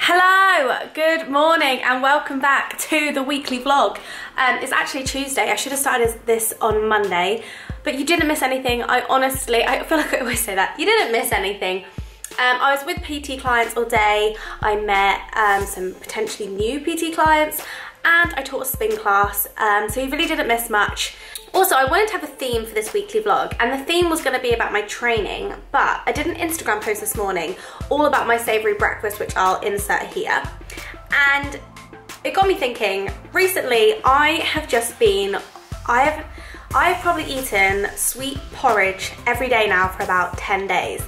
Hello, good morning and welcome back to the weekly vlog. It's actually Tuesday. I should have started this on Monday, but you didn't miss anything. I feel like I always say that. You didn't miss anything. I was with PT clients all day. I met some potentially new PT clients and I taught a spin class, so you really didn't miss much. Also, I wanted to have a theme for this weekly vlog, and the theme was going to be about my training, but I did an Instagram post this morning all about my savoury breakfast, which I'll insert here. And it got me thinking, recently I have probably eaten sweet porridge every day now for about 10 days,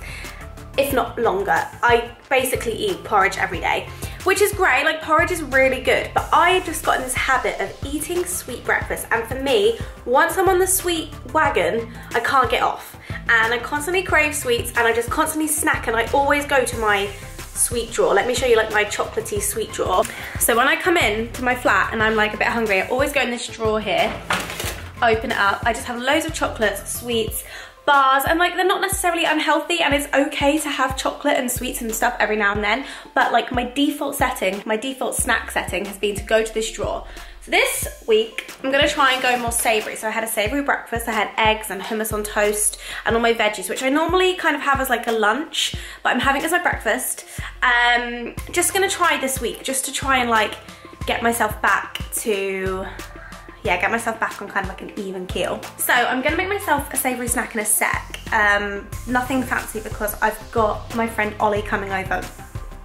if not longer. I basically eat porridge every day, which is great. Like, porridge is really good, but I just got in this habit of eating sweet breakfast, and for me, once I'm on the sweet wagon, I can't get off, and I constantly crave sweets, and I just constantly snack, and I always go to my sweet drawer. Let me show you like my chocolatey sweet drawer. So when I come in to my flat and I'm like a bit hungry, I always go in this drawer here, open it up, I just have loads of chocolates, sweets, bars, and like they're not necessarily unhealthy, and it's okay to have chocolate and sweets and stuff every now and then, but like my default setting, my default snack setting has been to go to this drawer. So this week I'm gonna try and go more savoury. So I had a savoury breakfast, I had eggs and hummus on toast and all my veggies, which I normally kind of have as like a lunch, but I'm having it as my breakfast. Just gonna try this week, just to try and like get myself back to, yeah, get myself back on kind of like an even keel. So I'm gonna make myself a savoury snack in a sec. Nothing fancy because I've got my friend Ollie coming over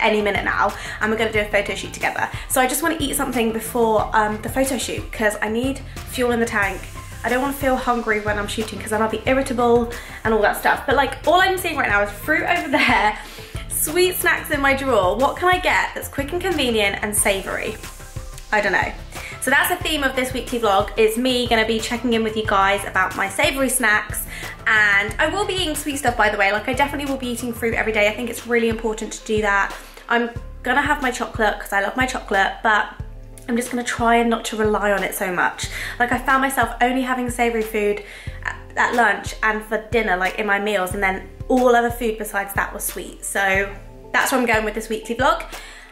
any minute now, and we're gonna do a photo shoot together. So I just wanna eat something before the photo shoot because I need fuel in the tank. I don't wanna feel hungry when I'm shooting because then I'll be irritable and all that stuff. But like, all I'm seeing right now is fruit over there, sweet snacks in my drawer. What can I get that's quick and convenient and savoury? I don't know. So that's the theme of this weekly vlog, is me gonna be checking in with you guys about my savoury snacks. And I will be eating sweet stuff, by the way. Like, I definitely will be eating fruit every day. I think it's really important to do that. I'm gonna have my chocolate because I love my chocolate, but I'm just gonna try and not to rely on it so much. Like, I found myself only having savoury food at lunch and for dinner, like in my meals, and then all other food besides that was sweet. So that's where I'm going with this weekly vlog.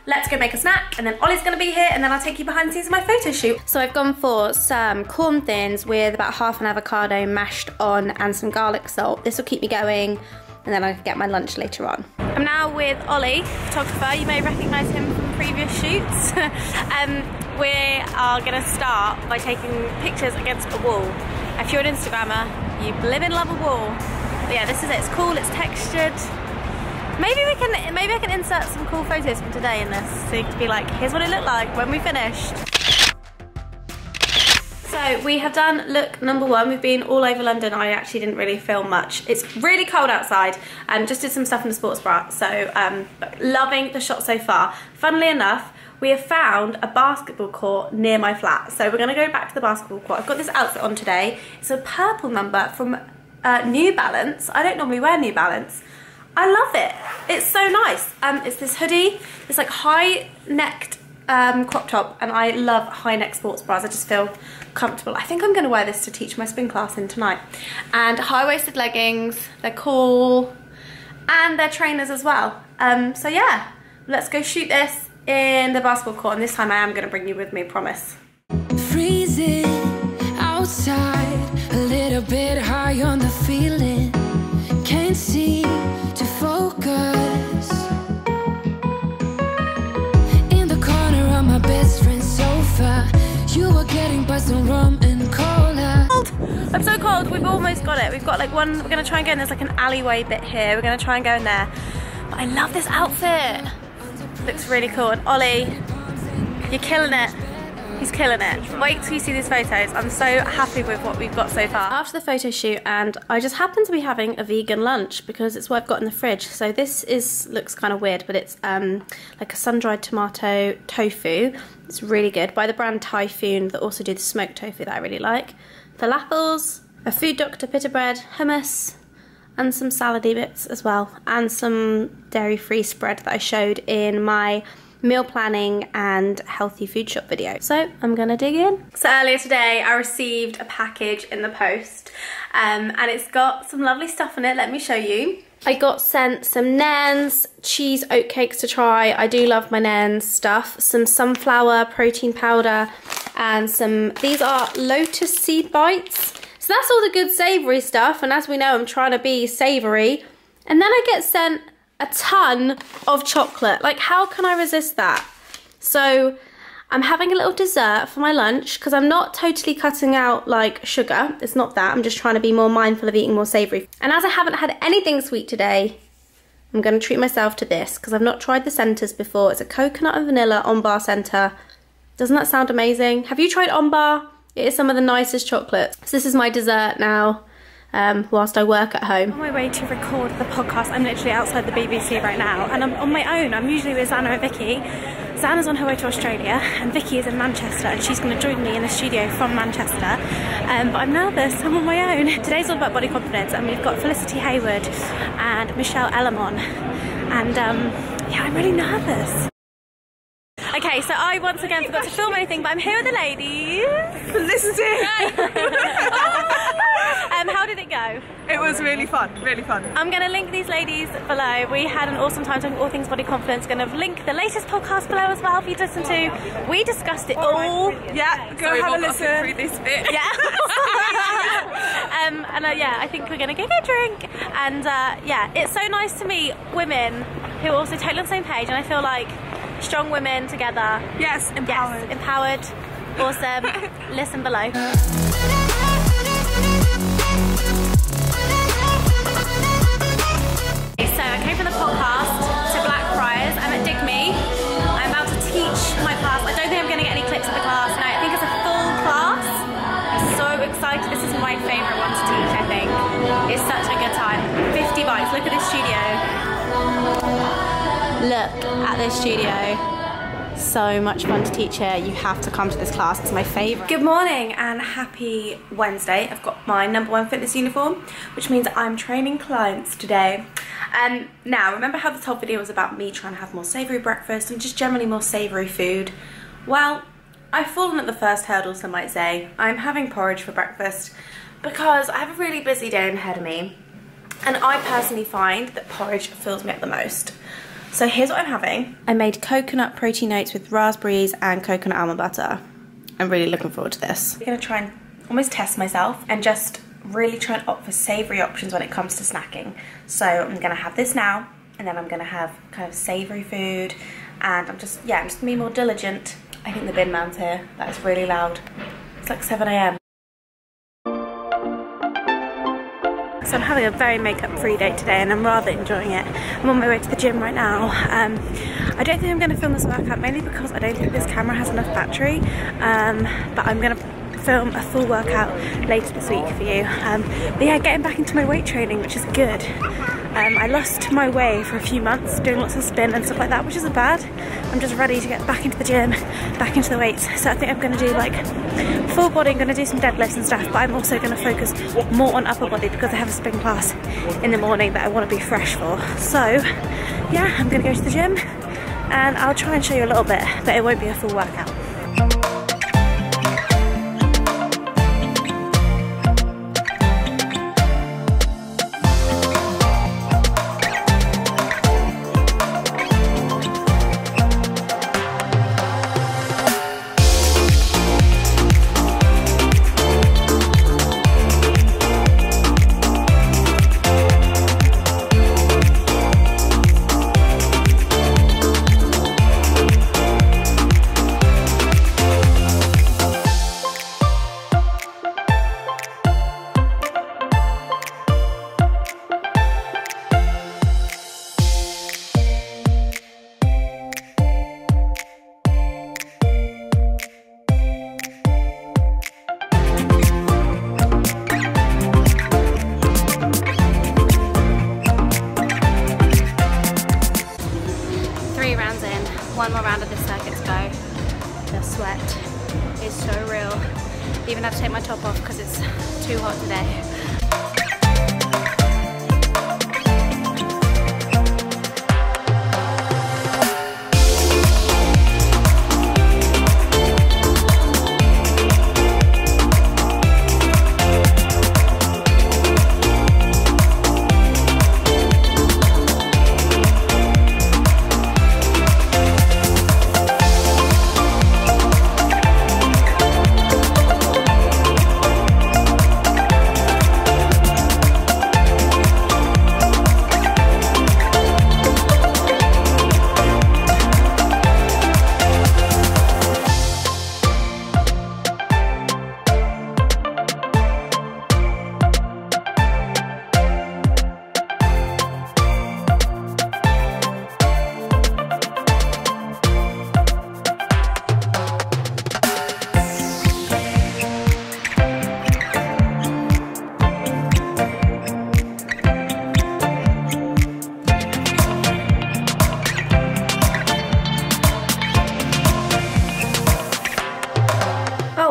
Let's go make a snack, and then Ollie's gonna be here, and then I'll take you behind the scenes of my photo shoot. So I've gone for some corn thins with about half an avocado mashed on and some garlic salt. This will keep me going, and then I can get my lunch later on. I'm now with Ollie, photographer. You may recognise him from previous shoots. We are gonna start by taking pictures against a wall. If you're an Instagrammer, you live and love a wall. But yeah, this is it. It's cool, it's textured. Maybe I can insert some cool photos from today in this, so you can be like, here's what it looked like when we finished. So we have done look number one. We've been all over London. I actually didn't really film much. It's really cold outside, and just did some stuff in the sports bra. So loving the shot so far. Funnily enough, we have found a basketball court near my flat. So we're gonna go back to the basketball court. I've got this outfit on today. It's a purple number from New Balance. I don't normally wear New Balance. I love it. It's so nice. It's this hoodie. It's like high-necked crop top, and I love high-neck sports bras. I just feel comfortable. I think I'm going to wear this to teach my spin class in tonight. And high-waisted leggings. They're cool, and they're trainers as well. So yeah, let's go shoot this in the basketball court. And this time I am going to bring you with me, promise. Freezing outside, a little bit high on the feeling. Can't seem to focus. In the corner of my best friend's sofa, you were getting buzzed on rum and cola. I'm so cold. We've almost got it. We've got like one. We're gonna try and go in. There's like an alleyway bit here. We're gonna try and go in there. But I love this outfit. Looks really cool. And Ollie, you're killing it. He's killing it. Wait till you see these photos. I'm so happy with what we've got so far. After the photo shoot, and I just happen to be having a vegan lunch because it's what I've got in the fridge. So this looks kind of weird, but it's like a sun-dried tomato tofu. It's really good, by the brand Typhoon, that also do the smoked tofu that I really like. Falafels, a Food Doctor pita bread, hummus, and some salady bits as well, and some dairy-free spread that I showed in my meal planning and healthy food shop video. So I'm gonna dig in. So earlier today I received a package in the post, and it's got some lovely stuff in it. Let me show you. I got sent some Nairn's cheese oatcakes to try. I do love my Nairn's stuff. Some sunflower protein powder and these are lotus seed bites. So that's all the good savoury stuff, and as we know, I'm trying to be savoury. And then I get sent a ton of chocolate. Like, how can I resist that? So I'm having a little dessert for my lunch because I'm not totally cutting out like sugar. It's not that. I'm just trying to be more mindful of eating more savoury. And as I haven't had anything sweet today, I'm going to treat myself to this because I've not tried the centres before. It's a coconut and vanilla on bar centre. Doesn't that sound amazing? Have you tried on bar? It is some of the nicest chocolate. So this is my dessert now. Whilst I work at home. On my way to record the podcast, I'm literally outside the BBC right now, and I'm on my own. I'm usually with Zana and Vicky. Zana's on her way to Australia, and Vicky is in Manchester, and she's going to join me in the studio from Manchester. But I'm nervous, I'm on my own. Today's all about body confidence, and we've got Felicity Hayward and Michelle Ellermon, and yeah, I'm really nervous. Okay, so I once again forgot to film anything, but I'm here with the ladies. Felicity! How did it go? It was really fun, really fun. I'm going to link these ladies below. We had an awesome time talking all things body confidence. Going to link the latest podcast below as well for you to listen to. We discussed it all. Yeah, go have a listen. Through this bit. Yeah. Yeah, I think we're going to go get a drink. And yeah, it's so nice to meet women who are also totally on the same page. And I feel like strong women together. Yes, empowered. Yes, empowered. Awesome. Listen below. So I came from the podcast to Blackfriars. I'm at Dig Me. I'm about to teach my class. I don't think I'm going to get any clips of the class. No, I think it's a full class. I'm so excited. This is my favourite one to teach, I think. It's such a good time. 50 bites. Look at this studio. Look at this studio. So much fun to teach here. You have to come to this class. It's my favourite. Good morning and happy Wednesday. I've got my #1 fitness uniform, which means I'm training clients today. Now, remember how this whole video was about me trying to have more savoury breakfast and just generally more savoury food? Well, I've fallen at the first hurdle, some might say. I'm having porridge for breakfast because I have a really busy day ahead of me, and I personally find that porridge fills me up the most. So here's what I'm having. I made coconut protein oats with raspberries and coconut almond butter. I'm really looking forward to this. I'm gonna try and almost test myself and just really try and opt for savoury options when it comes to snacking. So I'm gonna have this now, and then I'm gonna have kind of savoury food, and I'm just gonna be more diligent. I think the bin man's here. That is really loud. It's like 7 AM. So I'm having a very makeup-free day today, and I'm rather enjoying it. I'm on my way to the gym right now. I don't think I'm going to film this workout, mainly because I don't think this camera has enough battery. But I'm going to film a full workout later this week for you. But yeah, getting back into my weight training, which is good. I lost my way for a few months doing lots of spin and stuff like that, which isn't bad. I'm just ready to get back into the gym, back into the weights. So I think I'm going to do like full body. I'm going to do some deadlifts and stuff, but I'm also going to focus more on upper body because I have a spin class in the morning that I want to be fresh for. So yeah, I'm going to go to the gym and I'll try and show you a little bit, but it won't be a full workout. One more round of this circuit to go. The sweat is so real. Even have to take my top off because it's too hot today.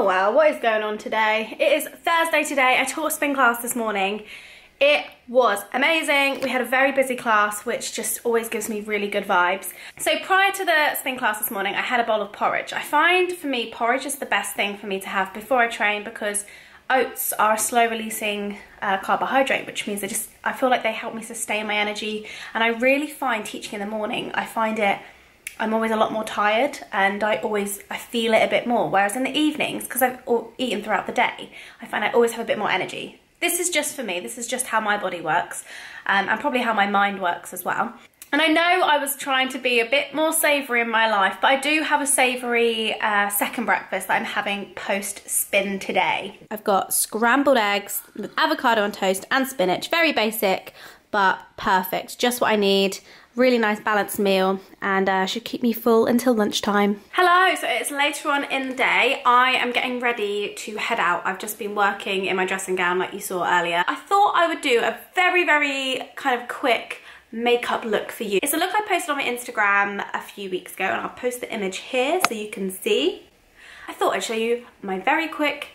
Oh well, what is going on today? It is Thursday today. I taught a spin class this morning. It was amazing. We had a very busy class, which just always gives me really good vibes. So prior to the spin class this morning, I had a bowl of porridge. I find for me, porridge is the best thing for me to have before I train because oats are a slow releasing carbohydrate, which means I feel like they help me sustain my energy. And I really find teaching in the morning, I'm always a lot more tired and I feel it a bit more. Whereas in the evenings, because I've eaten throughout the day, I find I always have a bit more energy. This is just for me, this is just how my body works, and probably how my mind works as well. And I know I was trying to be a bit more savoury in my life, but I do have a savoury second breakfast that I'm having post-spin today. I've got scrambled eggs with avocado on toast and spinach, very basic, but perfect, just what I need. Really nice balanced meal and should keep me full until lunchtime. Hello, so it's later on in the day. I am getting ready to head out. I've just been working in my dressing gown like you saw earlier. I thought I would do a very, very kind of quick makeup look for you. It's a look I posted on my Instagram a few weeks ago and I'll post the image here so you can see. I thought I'd show you my very quick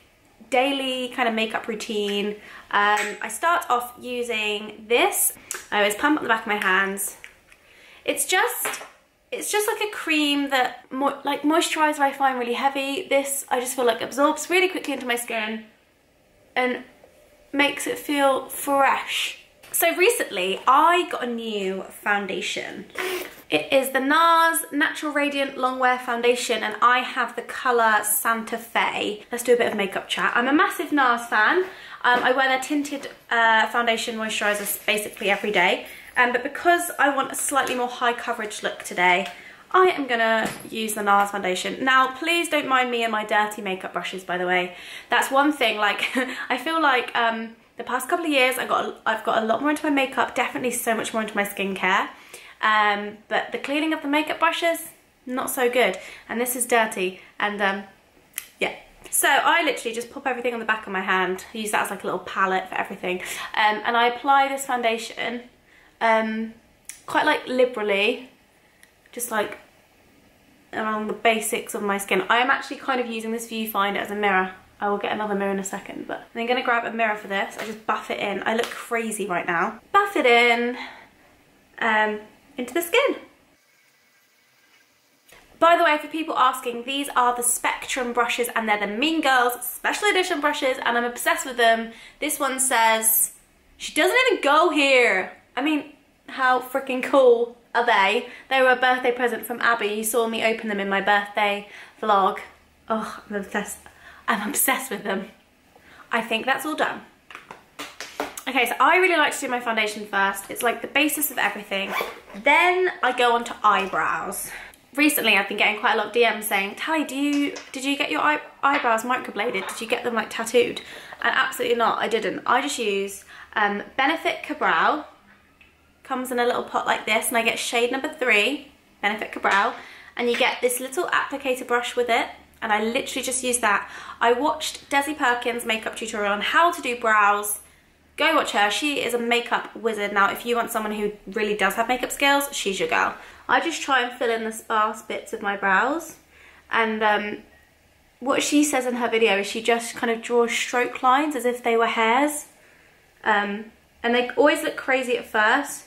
daily kind of makeup routine. I start off using this. I always pump up the back of my hands. It's just like a cream that like moisturizer I find really heavy. This I just feel like absorbs really quickly into my skin and makes it feel fresh. So recently I got a new foundation. It is the NARS Natural Radiant Longwear Foundation and I have the colour Santa Fe. Let's do a bit of makeup chat. I'm a massive NARS fan. I wear their tinted foundation moisturisers basically every day. But because I want a slightly more high coverage look today, I am gonna use the NARS foundation. Now, please don't mind me and my dirty makeup brushes, by the way. That's one thing, like, I feel like the past couple of years I've got a lot more into my makeup, definitely so much more into my skincare. But the cleaning of the makeup brushes, not so good. And this is dirty, and yeah. So I literally just pop everything on the back of my hand. I use that as like a little palette for everything. And I apply this foundation quite like liberally, just like around the basics of my skin. I am actually kind of using this viewfinder as a mirror. I will get another mirror in a second, but I'm gonna grab a mirror for this. I just buff it in. I look crazy right now. Buff it in into the skin. By the way, for people asking, these are the Spectrum brushes and they're the Mean Girls special edition brushes and I'm obsessed with them. This one says, "She doesn't even go here." I mean, how freaking cool are they? They were a birthday present from Abby. You saw me open them in my birthday vlog. Oh, I'm obsessed. I'm obsessed with them. I think that's all done. Okay, so I really like to do my foundation first. It's like the basis of everything. Then I go on to eyebrows. Recently, I've been getting quite a lot of DMs saying, "Tally, did you get your eyebrows microbladed? Did you get them like tattooed?" And absolutely not, I didn't. I just use Benefit Cabral. Comes in a little pot like this and I get shade number 3, Benefit Cabral, and you get this little applicator brush with it and I literally just use that. I watched Desi Perkins' makeup tutorial on how to do brows. Go watch her, she is a makeup wizard. Now if you want someone who really does have makeup skills, she's your girl. I just try and fill in the sparse bits of my brows and what she says in her video is she just kind of draws stroke lines as if they were hairs and they always look crazy at first.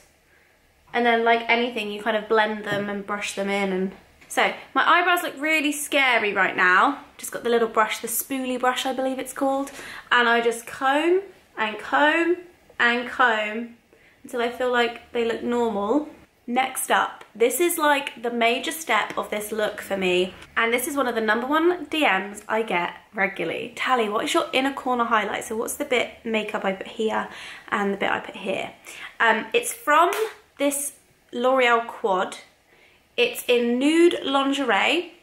And then like anything, you kind of blend them and brush them in. And so my eyebrows look really scary right now. Just got the little brush, the spoolie brush I believe it's called. And I just comb and comb and comb until I feel like they look normal. Next up, this is like the major step of this look for me. And this is one of the #1 DMs I get regularly. "Tally, what is your inner corner highlight?" So what's the bit makeup I put here and the bit I put here? It's from this L'Oreal Quad. It's in nude lingerie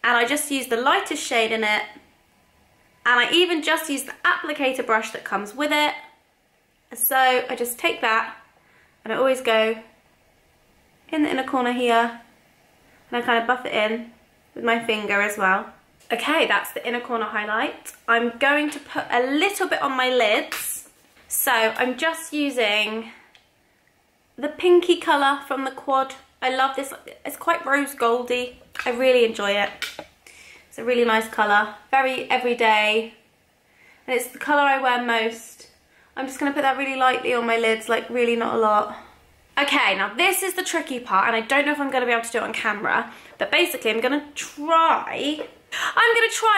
and I just use the lightest shade in it and I even just use the applicator brush that comes with it. So I just take that and I always go in the inner corner here and I kind of buff it in with my finger as well. Okay, that's the inner corner highlight. I'm going to put a little bit on my lids. So I'm just using the pinky colour from the Quad. I love this. It's quite rose goldy. I really enjoy it. It's a really nice colour, very everyday, and it's the colour I wear most. I'm just going to put that really lightly on my lids, like really not a lot. Okay, now this is the tricky part, and I don't know if I'm going to be able to do it on camera, but basically I'm going to try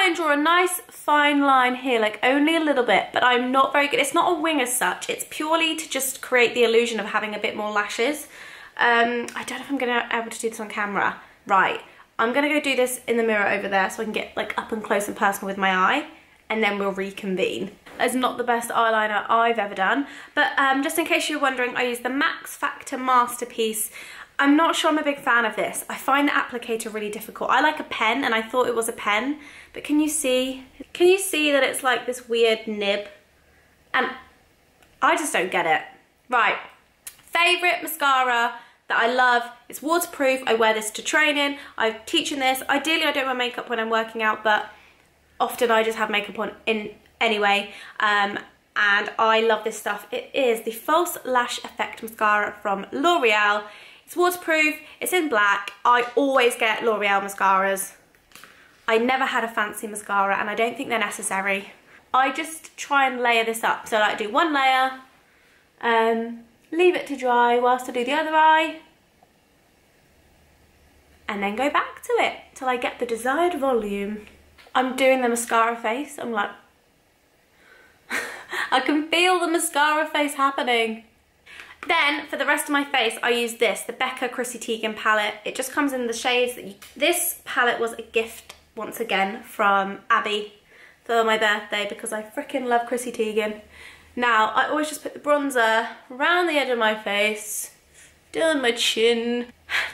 and draw a nice fine line here, like only a little bit, but I'm not very good. It's not a wing as such, it's purely to just create the illusion of having a bit more lashes. I don't know if I'm going to be able to do this on camera. Right, I'm going to go do this in the mirror over there so I can get like up and close and personal with my eye, and then we'll reconvene. It's not the best eyeliner I've ever done, but just in case you're wondering, I use the Max Factor Masterpiece. I'm not sure I'm a big fan of this. I find the applicator really difficult. I like a pen, and I thought it was a pen, but can you see that it's like this weird nib? And I just don't get it. Right, favourite mascara that I love. It's waterproof. I wear this to training. I'm teaching this. Ideally, I don't wear makeup when I'm working out, but often I just have makeup on anyway. And I love this stuff. It is the False Lash Effect Mascara from L'Oreal. It's waterproof. It's in black. I always get L'Oreal mascaras. I never had a fancy mascara, and I don't think they're necessary. I just try and layer this up. So I like do one layer, leave it to dry whilst I do the other eye, and then go back to it till I get the desired volume. I'm doing the mascara face. I'm like, I can feel the mascara face happening. Then for the rest of my face, I use this, the Becca Chrissy Teigen palette. It just comes in the shades that this palette was a gift once again from Abby for my birthday, because I freaking love Chrissy Teigen. Now, I always just put the bronzer around the edge of my face, down my chin.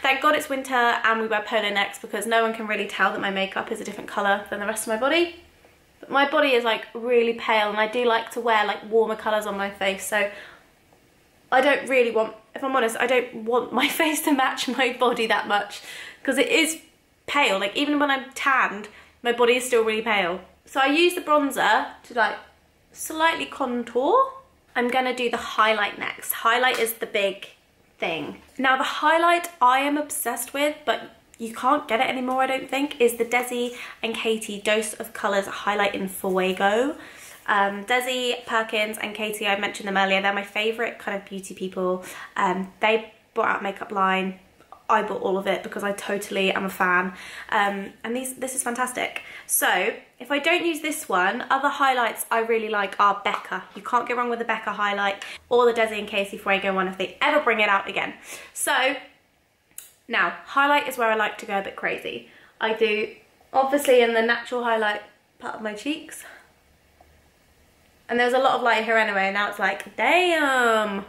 Thank God it's winter and we wear polo necks, because no one can really tell that my makeup is a different colour than the rest of my body. But my body is like really pale, and I do like to wear like warmer colours on my face, so I don't really want, if I'm honest, I don't want my face to match my body that much, because it is pale. Like even when I'm tanned, my body is still really pale. So I use the bronzer to like slightly contour. I'm gonna do the highlight next. Highlight is the big thing. Now the highlight I am obsessed with, but you can't get it anymore I don't think, is the Desi and Katie Dose of Colours Highlight in Fuego. Desi, Perkins and Katie, I mentioned them earlier, they're my favourite kind of beauty people. They brought out a makeup line. I bought all of it because I totally am a fan. And this is fantastic. So if I don't use this one, other highlights I really like are Becca. You can't go wrong with the Becca highlight, or the Desi and Katie Fuego one if they ever bring it out again. So now, highlight is where I like to go a bit crazy. I do, obviously, in the natural highlight part of my cheeks. And there was a lot of light here anyway, and now it's like, damn.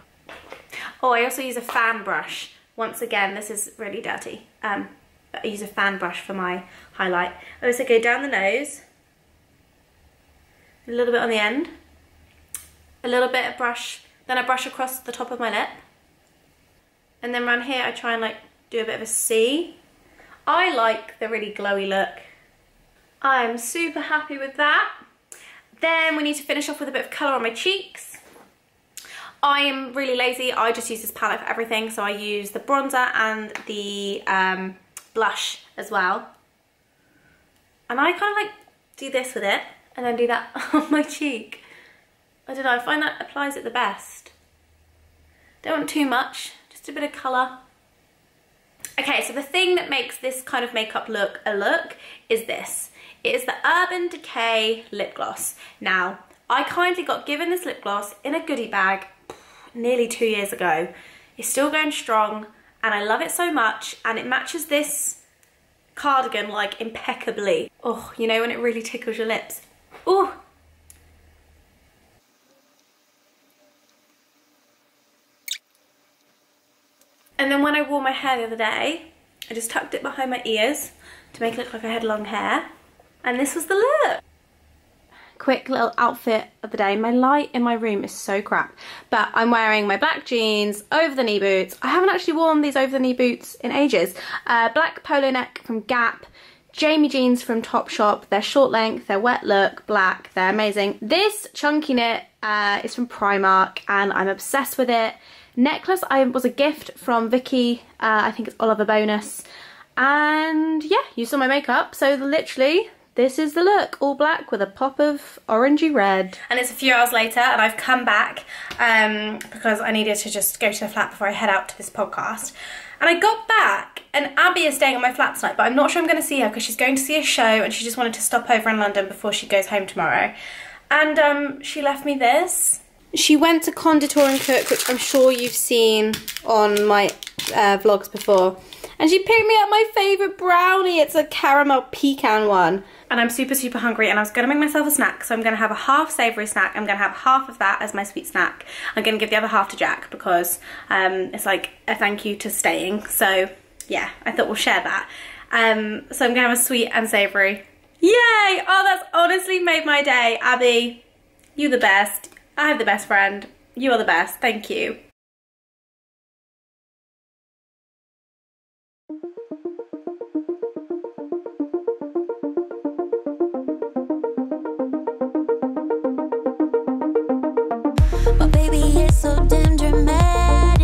Oh, I also use a fan brush. Once again, this is really dirty. But I use a fan brush for my highlight. I also go down the nose, a little bit on the end, a little bit of brush, then I brush across the top of my lip. And then around here, I try and like do a bit of a C. I like the really glowy look. I'm super happy with that. Then we need to finish off with a bit of colour on my cheeks. I am really lazy. I just use this palette for everything. So I use the bronzer and the blush as well. And I kind of like do this with it and then do that on my cheek. I don't know, I find that applies it the best. Don't want too much, just a bit of colour. Okay, so the thing that makes this kind of makeup look a look is this. It is the Urban Decay lip gloss. Now, I kindly got given this lip gloss in a goodie bag nearly 2 years ago. It's still going strong and I love it so much, and it matches this cardigan like impeccably. Oh, you know when it really tickles your lips. Ooh. And then when I wore my hair the other day, I just tucked it behind my ears to make it look like I had long hair. And this was the look. Quick little outfit of the day. My light in my room is so crap, but I'm wearing my black jeans, over the knee boots. I haven't actually worn these over the knee boots in ages. Black polo neck from Gap, Jamie jeans from Topshop. They're short length, they're wet look, black, they're amazing. This chunky knit is from Primark and I'm obsessed with it. Necklace was a gift from Vicky, I think it's Oliver Bonus. And yeah, used all my makeup. So literally, this is the look, all black with a pop of orangey red. And it's a few hours later and I've come back because I needed to just go to the flat before I head out to this podcast. And I got back and Abby is staying at my flat tonight, but I'm not sure I'm going to see her because she's going to see a show and she just wanted to stop over in London before she goes home tomorrow. And she left me this. She went to Conditor and Cook, which I'm sure you've seen on my vlogs before. And she picked me up my favourite brownie. It's a caramel pecan one. And I'm super, super hungry and I was going to make myself a snack. So I'm going to have a half savoury snack. I'm going to have half of that as my sweet snack. I'm going to give the other half to Jack because it's like a thank you to staying. So yeah, I thought we'll share that. So I'm going to have a sweet and savoury. Yay! Oh, that's honestly made my day. Abby, you the best. I have the best friend. You are the best. Thank you. Oh baby, it's so damn dramatic.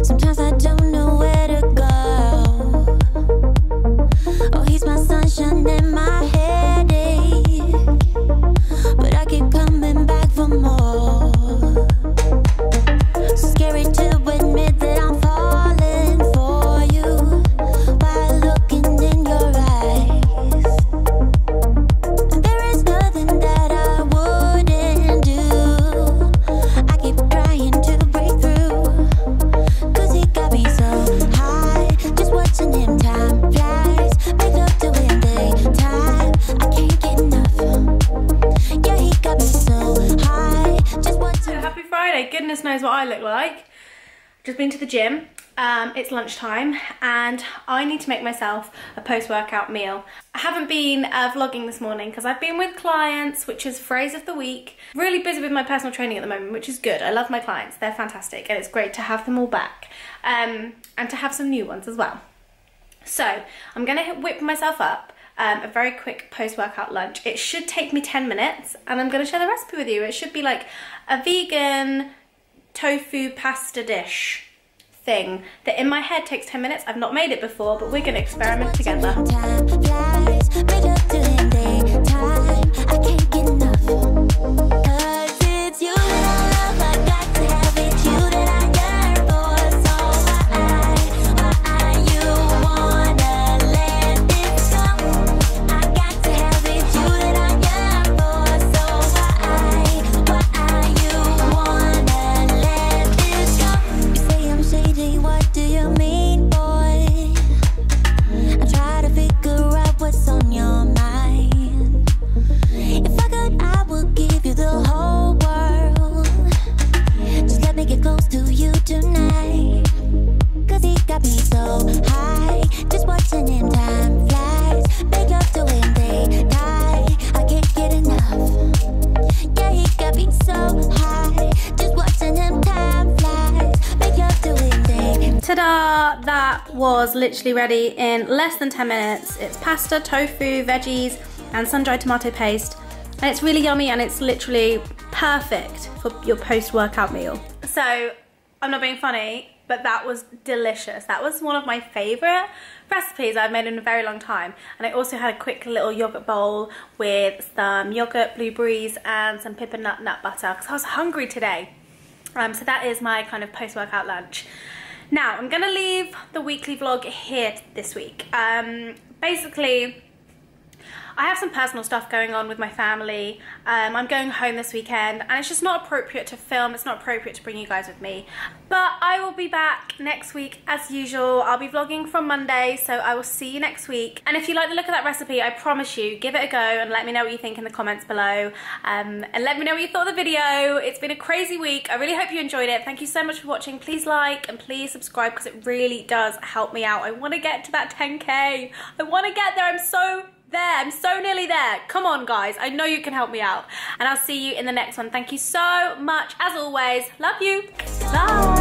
Sometimes I don't know where to go. Oh, he's my sunshine and my headache, but I keep coming back for more. So scary to admit that I'm falling for you by looking in your eyes. And there is nothing that I wouldn't do. I keep trying to break through, 'cause he got me so high. Just watching him, time flies. Make love to him daytime. I can't get enough. Yeah, he got me so high. Just watching. Happy Friday. Goodness knows what I look like. Just been to the gym. It's lunchtime and I need to make myself a post-workout meal. I haven't been vlogging this morning because I've been with clients, which is phrase of the week. Really busy with my personal training at the moment, which is good. I love my clients. They're fantastic and it's great to have them all back and to have some new ones as well. So I'm going to whip myself up a very quick post-workout lunch. It should take me 10 minutes and I'm going to share the recipe with you. It should be like a vegan tofu pasta dish thing that in my head takes 10 minutes. I've not made it before, but we're going to experiment together. Time flies. Make love to him daytime. I can't get enough. 'Cause it's you that I love. I got to have it. You that I yearn for. So why you wanna let this go? I got to have it. You that I yearn for. So why you wanna let this go? You say I'm shady. What do you mean, boy? I try to figure out what's on your mind. If I could, I would give you the whole world. Just let me get close to you tonight. 'Cause he got me so high. Just watching him, time flies. Make love to him, they die. I can't get enough. Yeah, he got me so high. Just watching him, time flies. Make love to him, they. Ta-da! That was literally ready in less than 10 minutes. It's pasta, tofu, veggies, and sun-dried tomato paste. And it's really yummy and it's literally perfect for your post-workout meal. So, I'm not being funny, but that was delicious. That was one of my favourite recipes I've made in a very long time. And I also had a quick little yogurt bowl with some yogurt, blueberries, and some pippa nut butter because I was hungry today. So that is my kind of post-workout lunch. Now, I'm going to leave the weekly vlog here this week. Basically, I have some personal stuff going on with my family. I'm going home this weekend and it's just not appropriate to film. It's not appropriate to bring you guys with me. But I will be back next week as usual. I'll be vlogging from Monday, so I will see you next week. And if you like the look of that recipe, I promise you, give it a go and let me know what you think in the comments below. And let me know what you thought of the video. It's been a crazy week. I really hope you enjoyed it. Thank you so much for watching. Please like and please subscribe because it really does help me out. I want to get to that 10K. I want to get there. I'm so nearly there. Come on, guys. I know you can help me out. And I'll see you in the next one. Thank you so much. As always, love you. Bye.